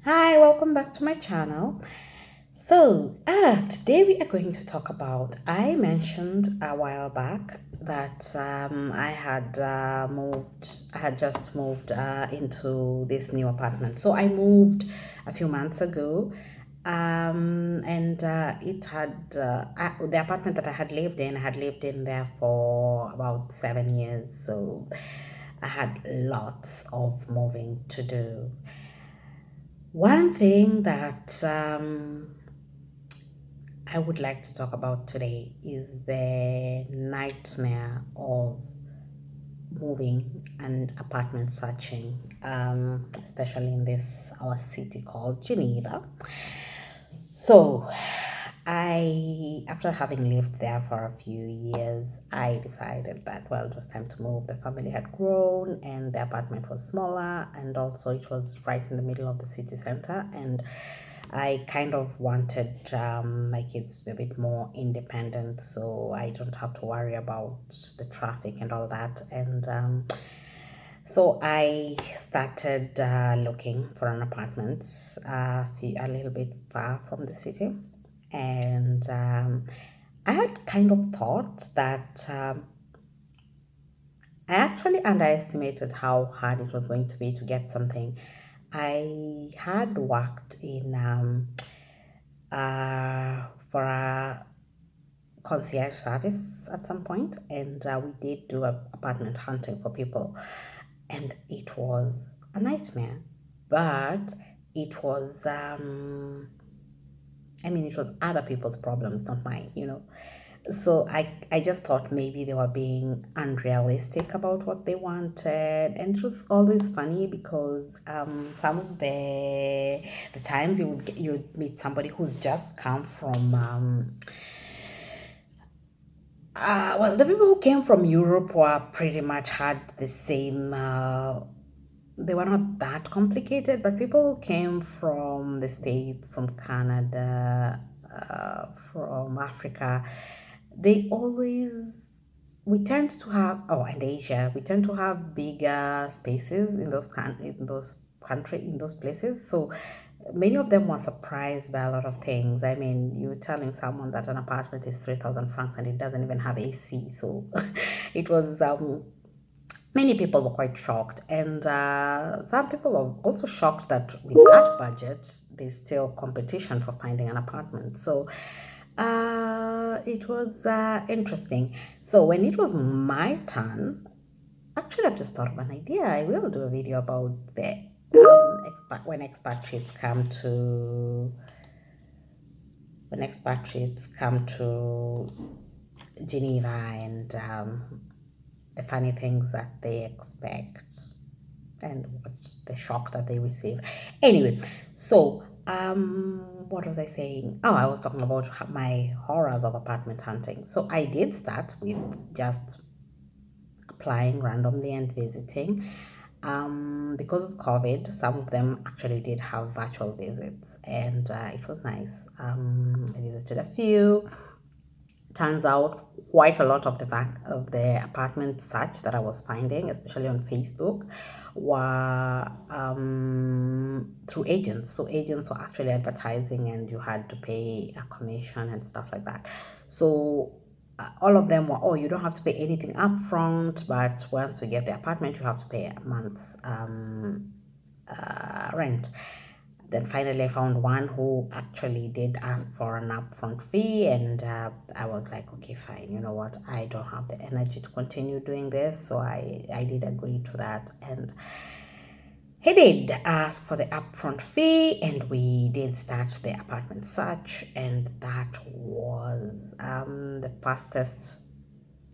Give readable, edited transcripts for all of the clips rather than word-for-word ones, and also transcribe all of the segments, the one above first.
Hi, welcome back to my channel. Today we are going to talk about. I mentioned a while back that I had just moved into this new apartment. So I moved a few months ago, and the apartment that I had lived in there for about 7 years. So I had lots of moving to do. One thing that I would like to talk about today is the nightmare of moving and apartment searching, especially in this our city called Geneva. So, after having lived there for a few years, I decided that, well, it was time to move. The family had grown and the apartment was smaller, and also it was right in the middle of the city center. And I kind of wanted my kids to be a bit more independent so I don't have to worry about the traffic and all that. And so I started looking for an apartment a little bit far from the city. And I had kind of thought that I actually underestimated how hard it was going to be to get something. I had worked in for a concierge service at some point, and we did do apartment hunting for people, and it was a nightmare. But it was, it was other people's problems, not mine. So I just thought maybe they were being unrealistic about what they wanted, and it was always funny because some of the times you would meet somebody who's just come from the people who came from Europe were pretty much had the same. They were not that complicated, but people who came from the States, from Canada, from Africa, they always we tend to have and Asia, we tend to have bigger spaces in those places. So many of them were surprised by a lot of things. I mean, you're telling someone that an apartment is 3,000 francs and it doesn't even have AC. So it was, many people were quite shocked. And some people are also shocked that with that budget, there's still competition for finding an apartment. So it was interesting. So when it was my turn, actually, I've just thought of an idea. I will do a video about the when expatriates come to Geneva, and the funny things that they expect and what the shock that they receive. Anyway, so what was I saying? Oh, I was talking about my horrors of apartment hunting. So I did start with just applying randomly and visiting. Because of COVID, some of them actually did have virtual visits, and it was nice. I visited a few. Turns out quite a lot of the apartment search that I was finding, especially on Facebook, were through agents. So agents were actually advertising, and you had to pay a commission and stuff like that. So all of them were, oh, you don't have to pay anything up front, but once we get the apartment, you have to pay a month's rent. Then finally, I found one who actually did ask for an upfront fee, and I was like, okay, fine. You know what? I don't have the energy to continue doing this, so I did agree to that, and he did ask for the upfront fee, and we did start the apartment search, and that was the fastest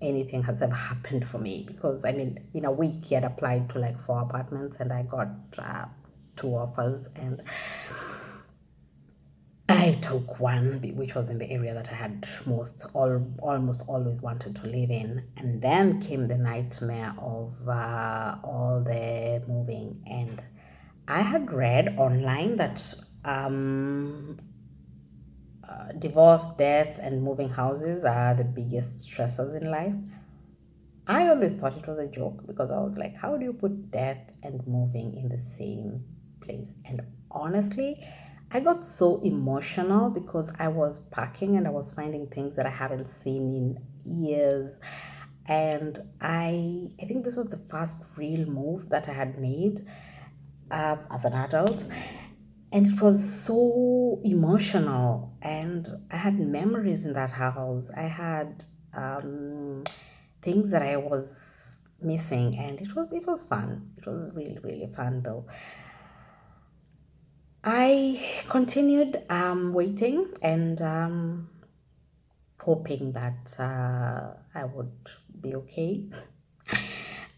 anything has ever happened for me, because I mean, in a week he had applied to like 4 apartments, and I got 2 offers, and I took one which was in the area that I had almost always wanted to live in. And then came the nightmare of all the moving. And I had read online that divorce, death, and moving houses are the biggest stressors in life. I always thought it was a joke, because I was like, how do you put death and moving in the same place? And honestly, I got so emotional because I was packing and I was finding things that I haven't seen in years. And I think this was the first real move that I had made as an adult, and it was so emotional. And I had memories in that house. I had um, things that I was missing, and it was fun. It was really really fun though. I continued waiting and hoping that I would be okay.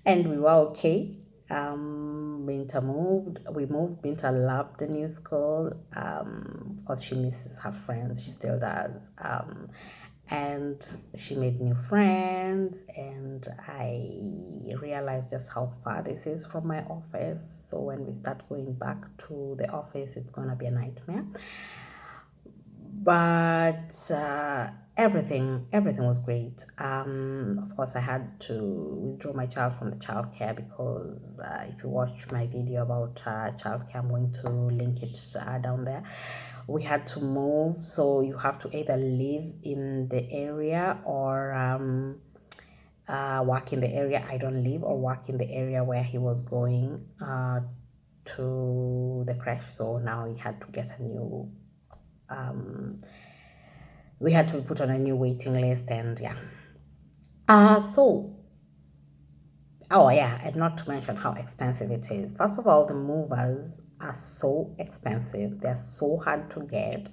And we were okay. Binta moved. We moved. Binta loved the new school. Of course, she misses her friends. She still does. And she made new friends. And I realized just how far this is from my office. So when we start going back to the office, it's gonna be a nightmare. But everything was great. Of course, I had to withdraw my child from the childcare because if you watch my video about childcare, I'm going to link it down there. We had to move, so you have to either live in the area or work in the area. I don't live or work in the area where he was going to the crash. So now he had to get a new um, we had to be put on a new waiting list, and yeah. So oh yeah, and not to mention how expensive it is. First of all, the movers are so expensive. They're so hard to get.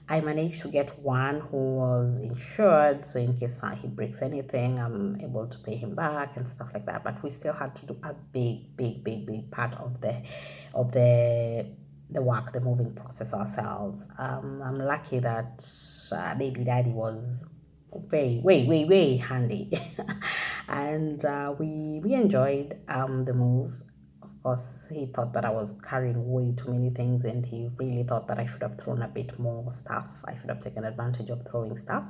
I managed to get one who was insured, so in case he breaks anything, I'm able to pay him back and stuff like that. But we still had to do a big part of the work, the moving process ourselves. I'm lucky that baby daddy was very way handy, and we enjoyed the move. Of course, he thought that I was carrying way too many things, and he really thought that I should have thrown a bit more stuff. I should have taken advantage of throwing stuff.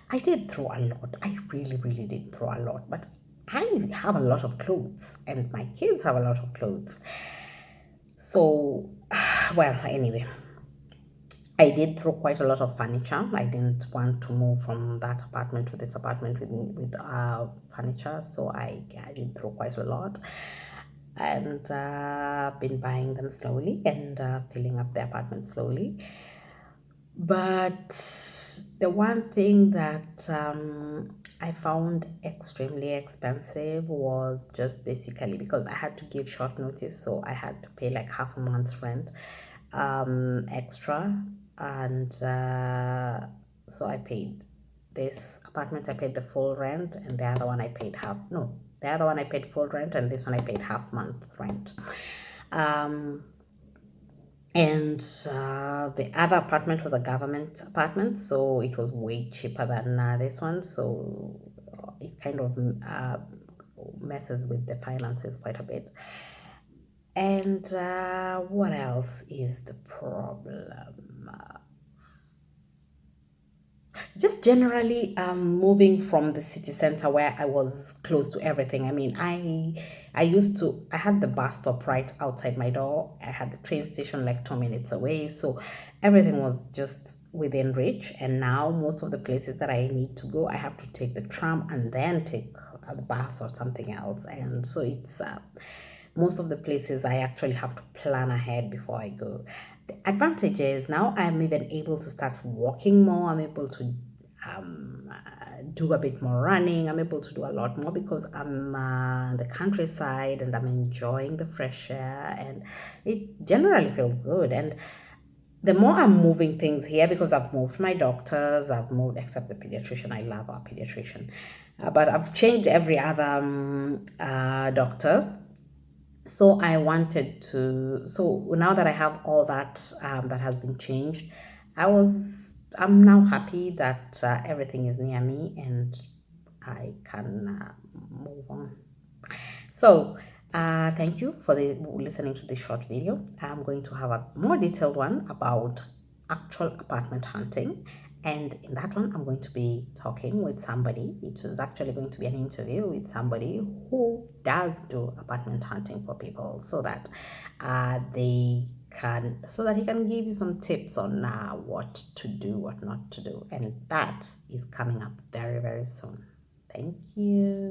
I did throw a lot. I really did throw a lot, but I have a lot of clothes, and my kids have a lot of clothes. So, well, anyway, I did throw quite a lot of furniture. I didn't want to move from that apartment to this apartment with furniture, so I did throw quite a lot, and been buying them slowly and filling up the apartment slowly. But the one thing that I found extremely expensive was just basically because I had to give short notice, so I had to pay like half a month's rent extra, and so I paid this apartment. I paid the full rent, and the other one I paid half. No, the other one I paid full rent, and this one I paid half month rent. Um, and the other apartment was a government apartment, so it was way cheaper than this one. So it kind of messes with the finances quite a bit. And what else is the problem? Just generally moving from the city center where I was close to everything. I mean, I had the bus stop right outside my door. I had the train station like 2 minutes away, so everything was just within reach. And now most of the places that I need to go, I have to take the tram and then take the bus or something else. And so it's most of the places I actually have to plan ahead before I go. The advantage is now I'm even able to start walking more. I'm able to do a bit more running. I'm able to do a lot more because I'm in the countryside and I'm enjoying the fresh air, and it generally feels good. And the more I'm moving things here, because I've moved my doctors, I've moved, except the pediatrician, I love our pediatrician, but I've changed every other doctor. So I wanted to, so now that I have all that that has been changed, I'm now happy that everything is near me and I can move on. So thank you for listening to this short video. I'm going to have a more detailed one about actual apartment hunting. And in that one, I'm going to be talking with somebody. It is actually going to be an interview with somebody who does do apartment hunting for people so that they can so that he can give you some tips on what to do, what not to do. And that is coming up very, very soon. Thank you.